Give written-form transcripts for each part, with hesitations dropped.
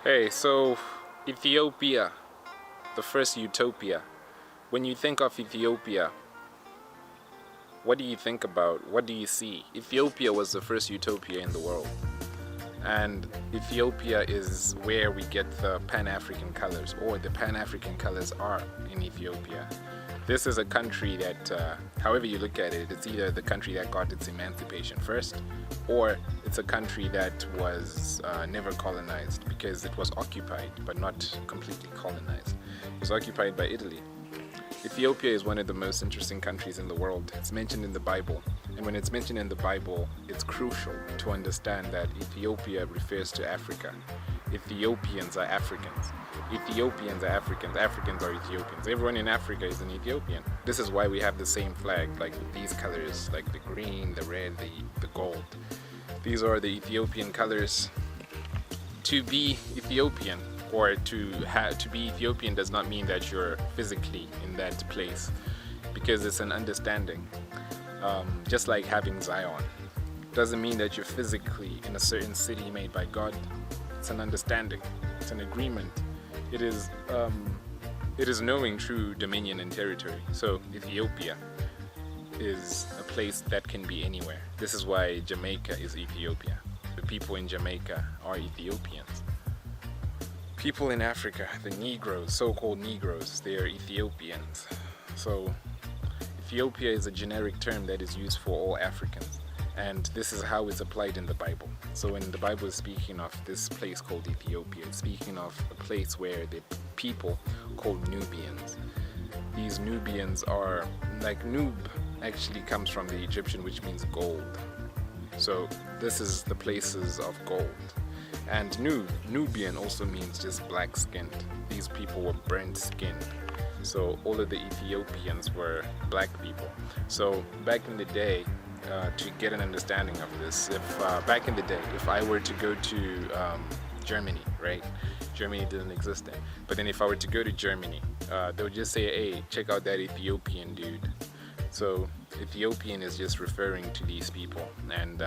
Hey, so Ethiopia, the first utopia. When you think of Ethiopia, what do you think about? What do you see? Ethiopia was the first utopia in the world. And Ethiopia is where we get the Pan-African colors, or the Pan-African colors are in Ethiopia. This is a country that, however you look at it, it's either the country that got its emancipation first, or it's a country that was never colonized because it was occupied, but not completely colonized. It was occupied by Italy. Ethiopia is one of the most interesting countries in the world. It's mentioned in the Bible. And when it's mentioned in the Bible, it's crucial to understand that Ethiopia refers to Africa. Ethiopians are Africans. Ethiopians are Africans. Africans are Ethiopians. Everyone in Africa is an Ethiopian. This is why we have the same flag, like with these colors, like the green, the red, the gold. These are the Ethiopian colors. To be Ethiopian, or to be Ethiopian, does not mean that you're physically in that place, because it's an understanding. Just like having Zion doesn't mean that you're physically in a certain city made by God. It's an understanding. It's an agreement. It is knowing true dominion and territory. So Ethiopia is a place that can be anywhere. This is why Jamaica is Ethiopia. The people in Jamaica are Ethiopians. People in Africa, the Negroes, so-called Negroes, they are Ethiopians. So Ethiopia is a generic term that is used for all Africans. And this is how it's applied in the Bible. So when the Bible is speaking of this place called Ethiopia, it's speaking of a place where the people called Nubians. These Nubians are, like Nub actually comes from the Egyptian, which means gold. So this is the places of gold. And Nubian also means just black skinned. These people were burnt skinned. So all of the Ethiopians were black people. So back in the day, to get an understanding of this, back in the day, if I were to go to Germany, right? Germany didn't exist then. But then if I were to go to Germany, they would just say, hey, check out that Ethiopian dude. So Ethiopian is just referring to these people, and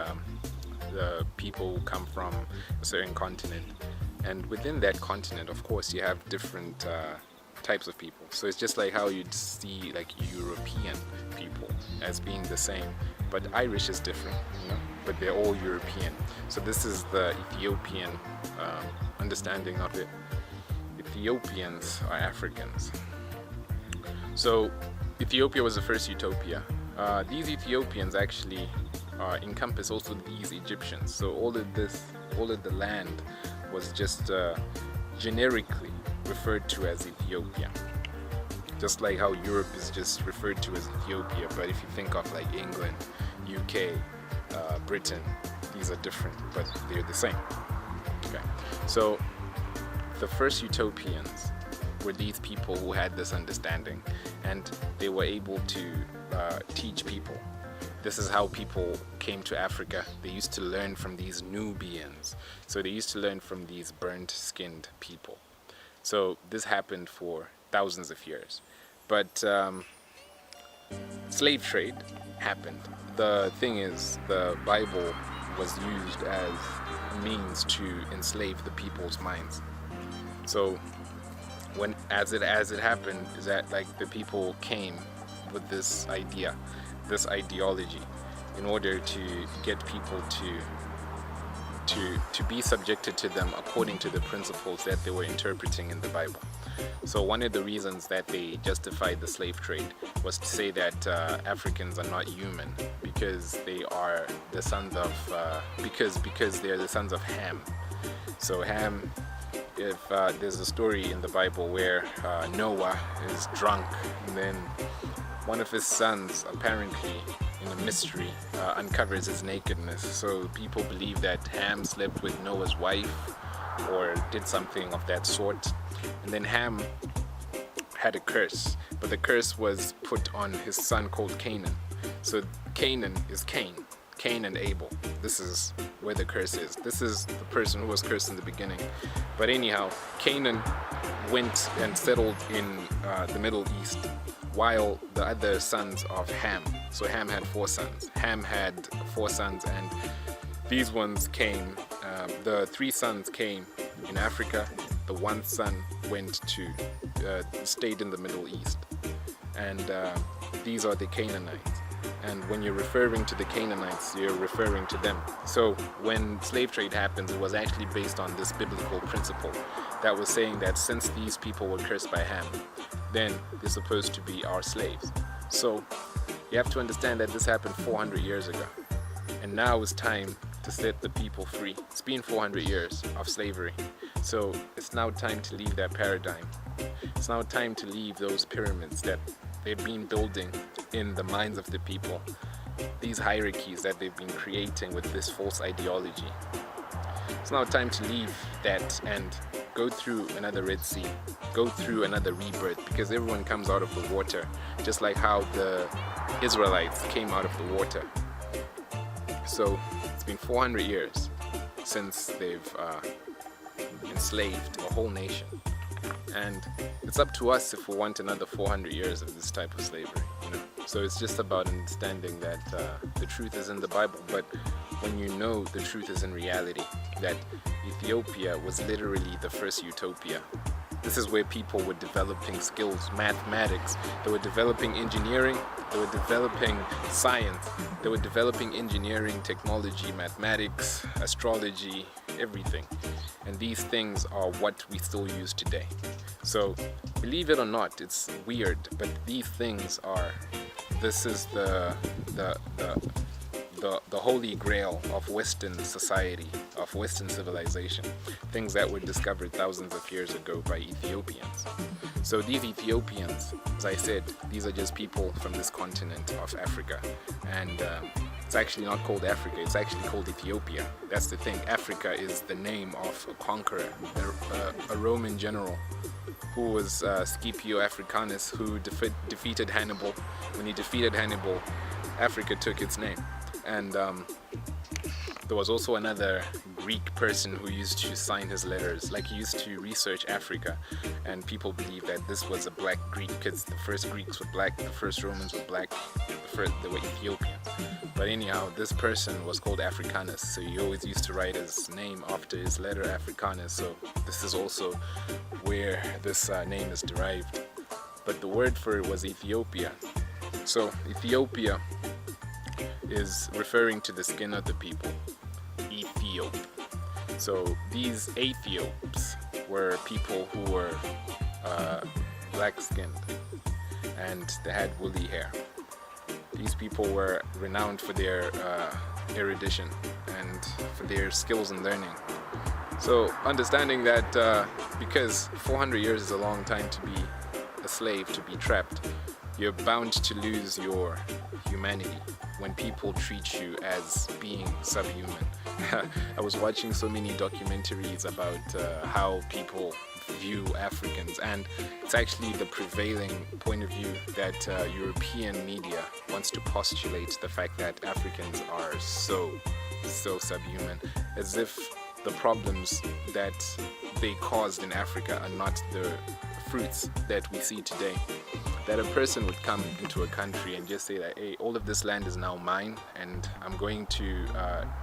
the people come from a certain continent. And within that continent, of course, you have different types of people. So it's just like how you'd see like European people as being the same, but Irish is different, you know? But they're all European. So this is the Ethiopian understanding of it. Ethiopians are Africans. So Ethiopia was the first utopia. These Ethiopians actually encompass also these Egyptians. So all of the land was just generically referred to as Ethiopia. Just like how Europe is just referred to as Ethiopia, but if you think of like England, UK, Britain, these are different, but they're the same. Okay, so the first utopians were these people who had this understanding, and they were able to teach people. This is how people came to Africa. They used to learn from these Nubians. So they used to learn from these burnt-skinned people. So this happened for thousands of years. But slave trade happened. The thing is, the Bible was used as a means to enslave the people's minds. So as it happened, is that like the people came with this idea, this ideology, in order to get people to be subjected to them according to the principles that they were interpreting in the Bible. So one of the reasons that they justified the slave trade was to say that Africans are not human because they are the sons of because they are the sons of Ham. So Ham, if there's a story in the Bible where Noah is drunk, and then one of his sons, apparently in a mystery, uncovers his nakedness. So people believe that Ham slept with Noah's wife or did something of that sort. And then Ham had a curse, but the curse was put on his son called Canaan. So Canaan is Cain and Abel. This is where the curse is. This is the person who was cursed in the beginning. But anyhow, Canaan went and settled in the Middle East, while the other sons of Ham, so Ham had 4 sons. Ham had 4 sons, and these ones came, the 3 sons came In Africa, the one son stayed in the Middle East, and these are the Canaanites. And when you're referring to the Canaanites, you're referring to them. So when slave trade happens, it was actually based on this biblical principle that was saying that since these people were cursed by Ham, then they're supposed to be our slaves. So you have to understand that this happened 400 years ago. And now it's time to set the people free. It's been 400 years of slavery. So it's now time to leave that paradigm. It's now time to leave those pyramids that they've been building in the minds of the people, these hierarchies that they've been creating with this false ideology. It's now time to leave that and go through another Red Sea, go through another rebirth, because everyone comes out of the water, just like how the Israelites came out of the water. So it's been 400 years since they've enslaved a whole nation. And it's up to us if we want another 400 years of this type of slavery, you know. So it's just about understanding that the truth is in the Bible, but when you know the truth is in reality, that Ethiopia was literally the first Utopia. This is where people were developing skills, mathematics, they were developing engineering, they were developing science, they were developing engineering, technology, mathematics, astrology, everything. And these things are what we still use today. So believe it or not, it's weird, but these things are, this is the holy grail of Western society, of Western civilization, things that were discovered thousands of years ago by Ethiopians. So these Ethiopians, as I said, these are just people from this continent of Africa, and it's actually not called Africa, it's actually called Ethiopia. That's the thing. Africa is the name of a conqueror, a Roman general who was Scipio Africanus, who defeated Hannibal. When he defeated Hannibal, Africa took its name. And there was also another Greek person who used to sign his letters, like he used to research Africa, and people believe that this was a black Greek because the first Greeks were black, the first Romans were black, they were Ethiopians. But anyhow, this person was called Africanus, so he always used to write his name after his letter Africanus, so this is also where this name is derived. But the word for it was Ethiopia. So Ethiopia is referring to the skin of the people, Ethiop. So these Ethiops were people who were black-skinned and they had woolly hair. These people were renowned for their erudition and for their skills in learning. So understanding that because 400 years is a long time to be a slave, to be trapped, you're bound to lose your humanity when people treat you as being subhuman. I was watching so many documentaries about how people view Africans, and it's actually the prevailing point of view that European media wants to postulate the fact that Africans are so subhuman, as if the problems that they caused in Africa are not the fruits that we see today. That a person would come into a country and just say that, hey, all of this land is now mine and I'm going to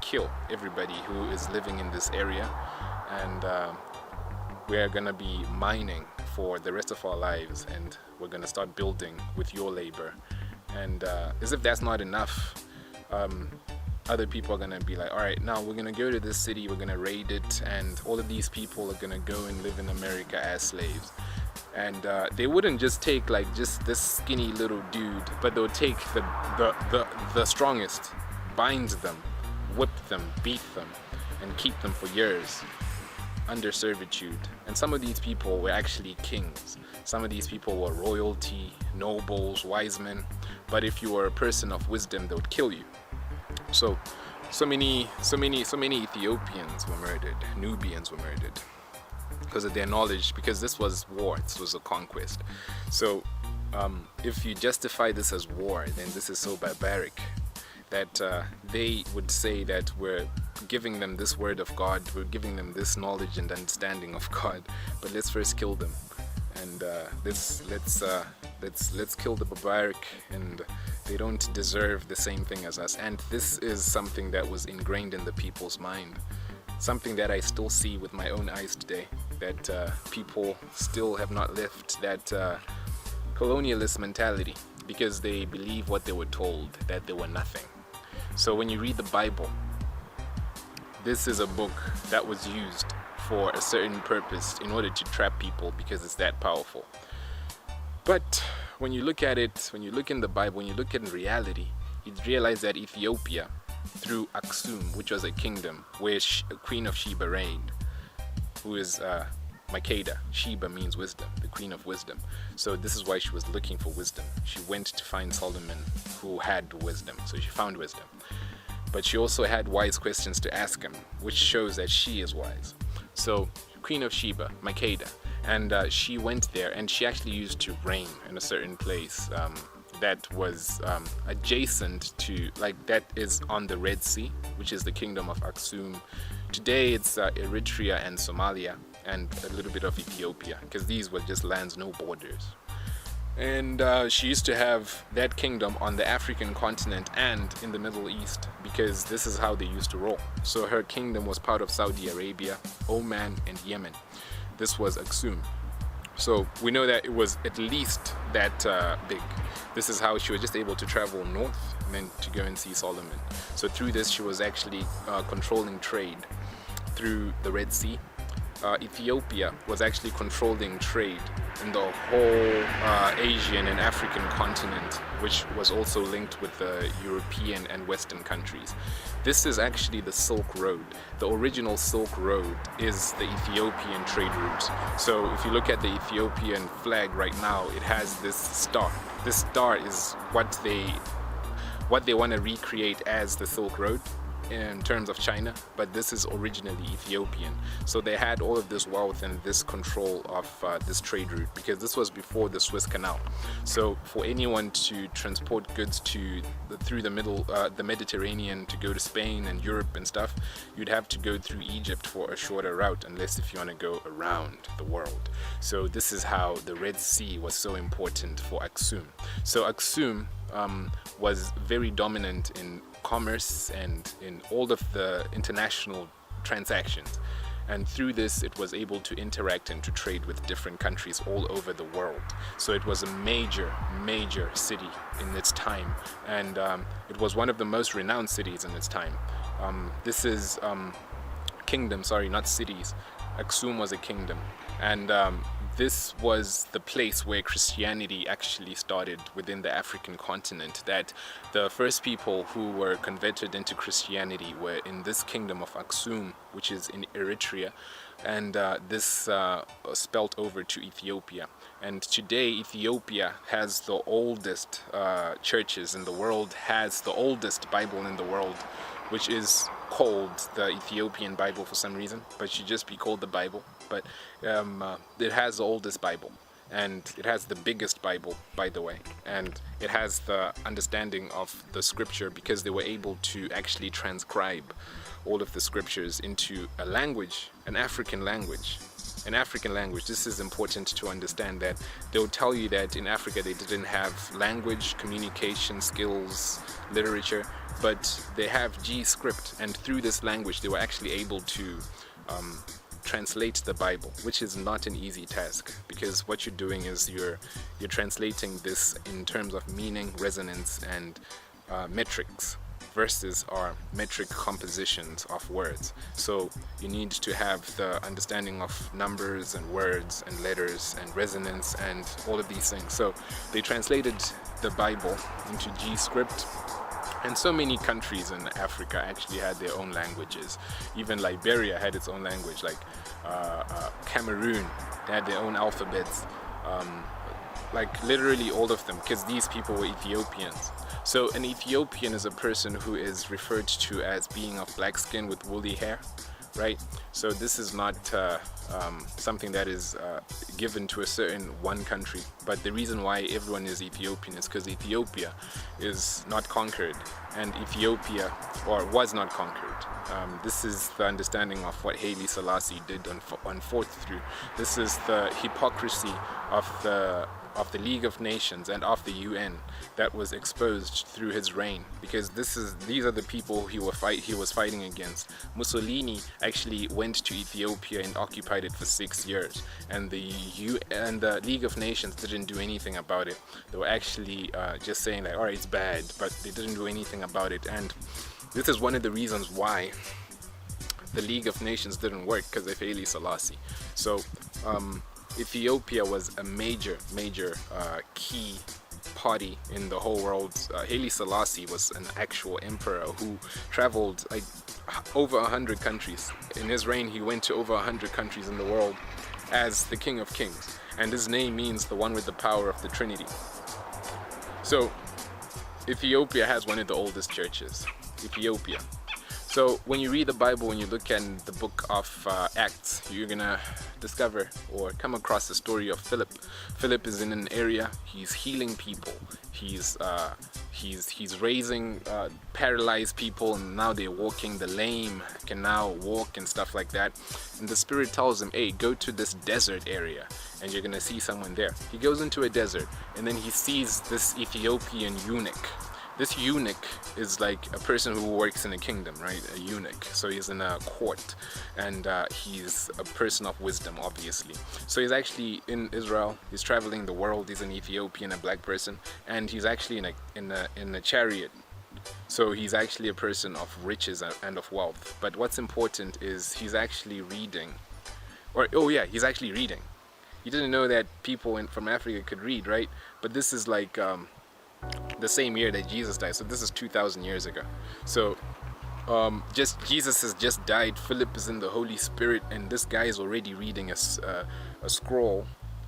kill everybody who is living in this area, and we are going to be mining for the rest of our lives, and we're going to start building with your labor. And as if that's not enough, other people are going to be like, all right, now we're going to go to this city, we're going to raid it, and all of these people are going to go and live in America as slaves. And they wouldn't just take like just this skinny little dude, but they'll take the strongest, bind them, whip them, beat them, and keep them for years under servitude. And some of these people were actually kings. Some of these people were royalty, nobles, wise men. But if you were a person of wisdom, they would kill you. So many Ethiopians were murdered, Nubians were murdered, because of their knowledge, because this was war, this was a conquest. So if you justify this as war, then this is so barbaric that they would say that we're giving them this word of God, we're giving them this knowledge and understanding of God, but let's first kill them, and let's kill the barbaric, and they don't deserve the same thing as us. And this is something that was ingrained in the people's mind. something that I still see with my own eyes today, that people still have not left that colonialist mentality, because they believe what they were told, that they were nothing. So when you read the Bible, this is a book that was used for a certain purpose in order to trap people, because it's that powerful. But when you look at it, when you look in the Bible, when you look in reality, you realize that Ethiopia, through Aksum, which was a kingdom where Queen of Sheba reigned, who is Makeda. Sheba means wisdom, the queen of wisdom. So this is why she was looking for wisdom. She went to find Solomon, who had wisdom. So she found wisdom. But she also had wise questions to ask him, which shows that she is wise. So Queen of Sheba, Makeda, and she went there, and she actually used to reign in a certain place that was adjacent to, like, that is on the Red Sea, which is the kingdom of Aksum. Today it's Eritrea and Somalia and a little bit of Ethiopia, because these were just lands, no borders. And she used to have that kingdom on the African continent and in the Middle East, because this is how they used to roll. So her kingdom was part of Saudi Arabia, Oman, and Yemen. This was Aksum. So we know that it was at least that big. This is how she was just able to travel north and then to go and see Solomon. So through this, she was actually controlling trade through the Red Sea. Ethiopia was actually controlling trade in the whole Asian and African continent, which was also linked with the European and Western countries. This is actually the Silk Road. The original Silk Road is the Ethiopian trade route. So if you look at the Ethiopian flag right now, it has this star. This star is what they want to recreate as the Silk Road in terms of China, but this is originally Ethiopian. So they had all of this wealth and this control of this trade route, because this was before the Suez Canal. So for anyone to transport goods through the Mediterranean to go to Spain and Europe and stuff, you'd have to go through Egypt for a shorter route, unless if you want to go around the world. So this is how the Red Sea was so important for Aksum. So Aksum was very dominant in commerce and in all of the international transactions, and through this it was able to interact and to trade with different countries all over the world. So it was a major city in its time, and it was one of the most renowned cities in its time. This is kingdom, sorry, not cities. Aksum was a kingdom, and this was the place where Christianity actually started within the African continent. That the first people who were converted into Christianity were in this kingdom of Aksum, which is in Eritrea, and this spelt over to Ethiopia. And today Ethiopia has the oldest churches in the world, has the oldest Bible in the world, which is called the Ethiopian Bible for some reason, but should just be called the Bible. But it has the oldest Bible, and it has the biggest Bible, by the way, and it has the understanding of the scripture, because they were able to actually transcribe all of the scriptures into a language, an African language. An African language. This is important to understand, that they'll tell you that in Africa they didn't have language, communication skills, literature, but they have G script, and through this language they were actually able to translate the Bible, which is not an easy task, because what you're doing is you're translating this in terms of meaning, resonance, and metrics. Verses are metric compositions of words. So you need to have the understanding of numbers and words and letters and resonance and all of these things. So they translated the Bible into G script. And so many countries in Africa actually had their own languages. Even Liberia had its own language, like Cameroon, they had their own alphabets. Like literally all of them, because these people were Ethiopians. So an Ethiopian is a person who is referred to as being of black skin with woolly hair, right? So this is not something that is given to a certain one country. But the reason why everyone is Ethiopian is because Ethiopia is not conquered, and Ethiopia, or was not conquered. This is the understanding of what Haile Selassie did on fourth through. This is the hypocrisy of the of the League of Nations and of the UN that was exposed through his reign, because these are the people he was fighting against. Mussolini actually went to Ethiopia and occupied it for 6 years, and the League of Nations didn't do anything about it. They were actually just saying that, all right, it's bad, but they didn't do anything about it. And this is one of the reasons why the League of Nations didn't work, because of Haile Selassie. So Ethiopia was a major key party in the whole world. Haile Selassie was an actual emperor who traveled like over 100 countries. In his reign, he went to over 100 countries in the world as the King of Kings, and his name means the one with the power of the Trinity. So Ethiopia has one of the oldest churches, Ethiopia. So when you read the Bible, when you look at the book of Acts, you're gonna discover or come across the story of Philip. Philip is in an area, he's healing people, he's raising paralyzed people, and now they're walking. The lame can now walk and stuff like that. And the Spirit tells him, hey, go to this desert area and you're gonna see someone there. He goes into a desert, and then he sees this Ethiopian eunuch. This eunuch is like a person who works in a kingdom, right? A eunuch. So he's in a court, and he's a person of wisdom, obviously. So he's actually in Israel. He's traveling the world. He's an Ethiopian, a black person, and he's actually in a chariot. So he's actually a person of riches and of wealth. But what's important is he's actually reading. He's actually reading. You didn't know that people from Africa could read, right? But this is like the same year that Jesus died, so this is 2,000 years ago. So Jesus has just died. Philip is in the Holy Spirit, and this guy is already reading a scroll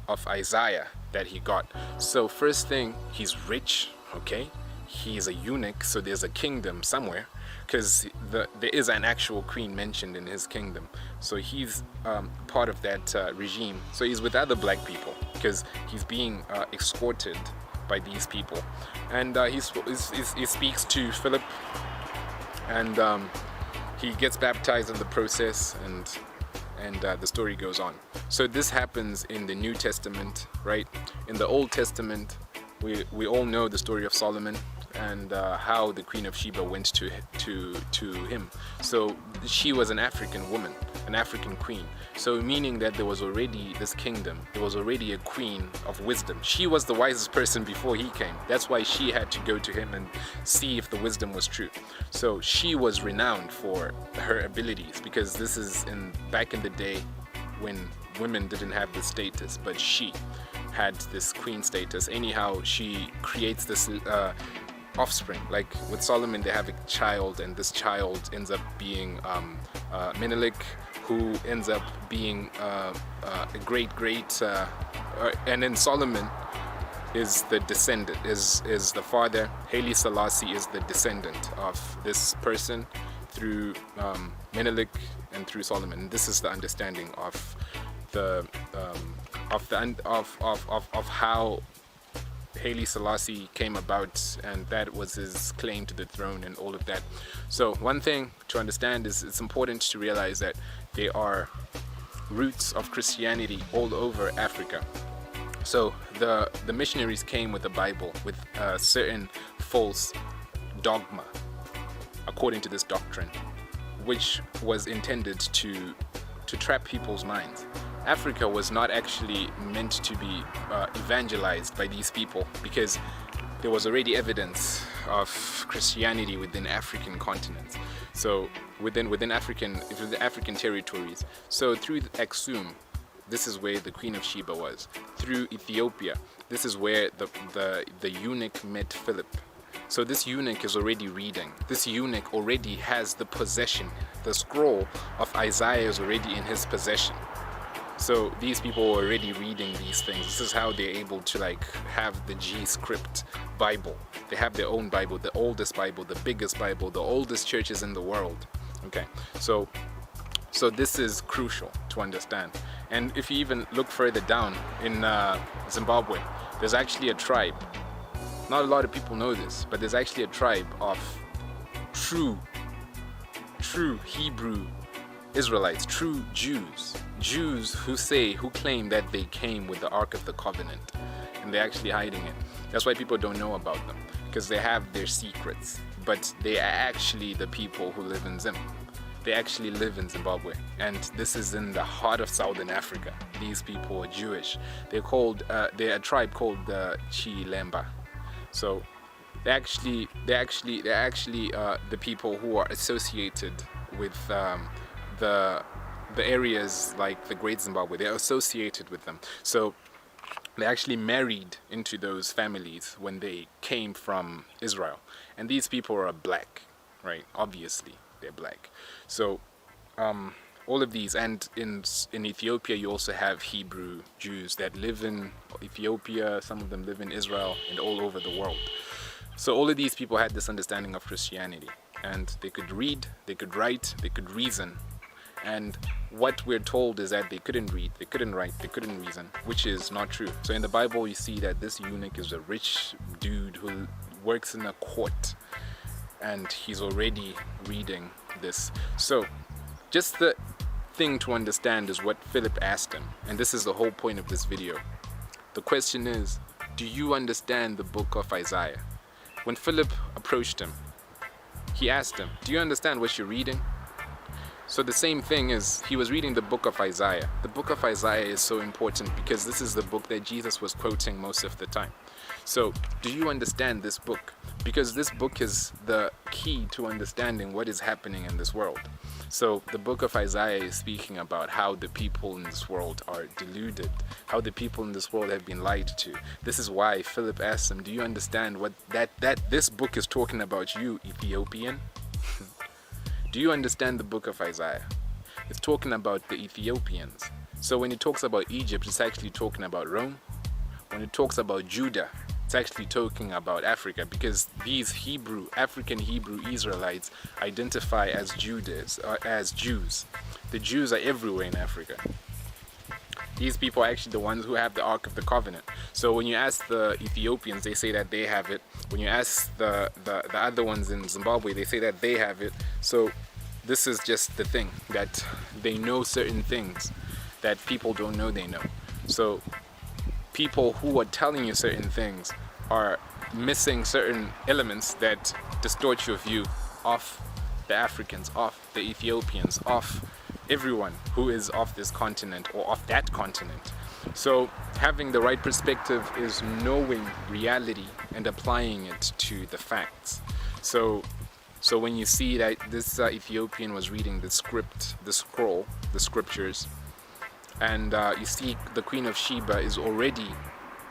of Isaiah that he got. So first thing, he's rich, okay? He's a eunuch, so there's a kingdom somewhere, because there is an actual queen mentioned in his kingdom. So he's part of that regime. So he's with other black people because he's being escorted by these people, and he speaks to Philip, and he gets baptized in the process, and the story goes on. So this happens in the New Testament, right? In the Old Testament, we all know the story of Solomon and how the Queen of Sheba went to him. So she was an African woman, an African queen. So meaning that there was already this kingdom, there was already a queen of wisdom. She was the wisest person before he came. That's why she had to go to him and see if the wisdom was true. So she was renowned for her abilities, because this is back in the day when women didn't have this status, but she had this queen status. Anyhow, she creates this offspring. Like with Solomon, they have a child, and this child ends up being Menelik, who ends up being a great, and then Solomon is the descendant, is the father. Haile Selassie is the descendant of this person through Menelik and through Solomon. And this is the understanding of how Haile Selassie came about, and that was his claim to the throne and all of that. So one thing to understand is it's important to realize that there are roots of Christianity all over Africa. So the missionaries came with the Bible with a certain false dogma, according to this doctrine, which was intended to trap people's minds. Africa was not actually meant to be evangelized by these people, because there was already evidence of Christianity within African continents. So within African territories. So through Aksum, this is where the Queen of Sheba was. Through Ethiopia, this is where the eunuch met Philip. So this eunuch is already reading. This eunuch already has the possession. The scroll of Isaiah is already in his possession. So these people are already reading these things. This is how they're able to have the G script Bible. They have their own Bible, the oldest Bible, the biggest Bible, the oldest churches in the world. Okay, so this is crucial to understand. And if you even look further down in Zimbabwe, there's actually a tribe. Not a lot of people know this, but there's actually a tribe of true Hebrew Israelites, true Jews who claim that they came with the Ark of the Covenant. and they're actually hiding it. That's why people don't know about them, because they have their secrets, but they are actually the people who live in Zim. They actually live in Zimbabwe, and this is in the heart of Southern Africa. These people are Jewish. They're a tribe called the Chilemba. So they're actually the people who are associated with the areas like the Great Zimbabwe. They're associated with them. So they actually married into those families when they came from Israel. And these people are black, right? Obviously, they're black. So all of these, and in Ethiopia you also have Hebrew Jews that live in Ethiopia. Some of them live in Israel and all over the world. So all of these people had this understanding of Christianity, and they could read, they could write, they could reason. And what we're told is that they couldn't read, they couldn't write, they couldn't reason, which is not true. So in the Bible you see that this eunuch is a rich dude who works in a court, and he's already reading this. So just the thing to understand is what Philip asked him, and this is the whole point of this video. The question is, do you understand the book of Isaiah? When Philip approached him, he asked him, do you understand what you're reading? So the same thing is, he was reading the book of Isaiah. The book of Isaiah is so important because this is the book that Jesus was quoting most of the time. So do you understand this book? Because this book is the key to understanding what is happening in this world. So the book of Isaiah is speaking about how the people in this world are deluded, how the people in this world have been lied to. This is why Philip asked him, do you understand what that this book is talking about, you Ethiopian? Do you understand the book of Isaiah? It's talking about the Ethiopians. So when it talks about Egypt, it's actually talking about Rome. When it talks about Judah, it's actually talking about Africa, because these African Hebrew Israelites identify as Judas, as Jews. The Jews are everywhere in Africa. These people are actually the ones who have the Ark of the Covenant. So when you ask the Ethiopians, they say that they have it. When you ask the other ones in Zimbabwe, they say that they have it. So this is just the thing, that they know certain things that people don't know they know. So people who are telling you certain things are missing certain elements that distort your view of the Africans, of the Ethiopians, of everyone who is of this continent or of that continent. So having the right perspective is knowing reality and applying it to the facts. So when you see that this Ethiopian was reading the scroll, the scriptures, and you see the Queen of Sheba is already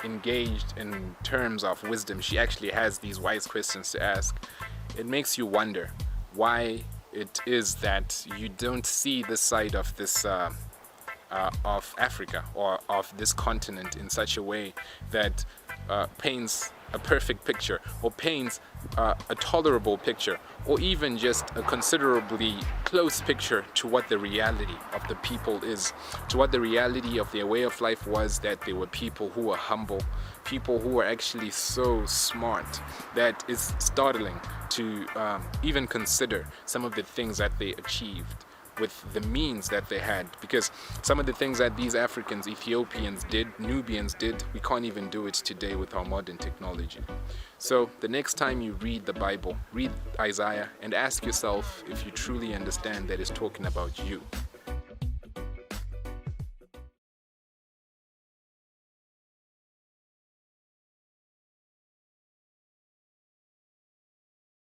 engaged in terms of wisdom. She actually has these wise questions to ask. It makes you wonder why it is that you don't see this side of this of Africa or of this continent in such a way that paints a perfect picture, or paints a tolerable picture, or even just a considerably close picture to what the reality of the people is, to what the reality of their way of life was, that they were people who were humble, people who were actually so smart that it's startling to even consider some of the things that they achieved with the means that they had, because some of the things that these Africans, Ethiopians did, Nubians did, we can't even do it today with our modern technology. So the next time you read the Bible, read Isaiah and ask yourself if you truly understand that it's talking about you.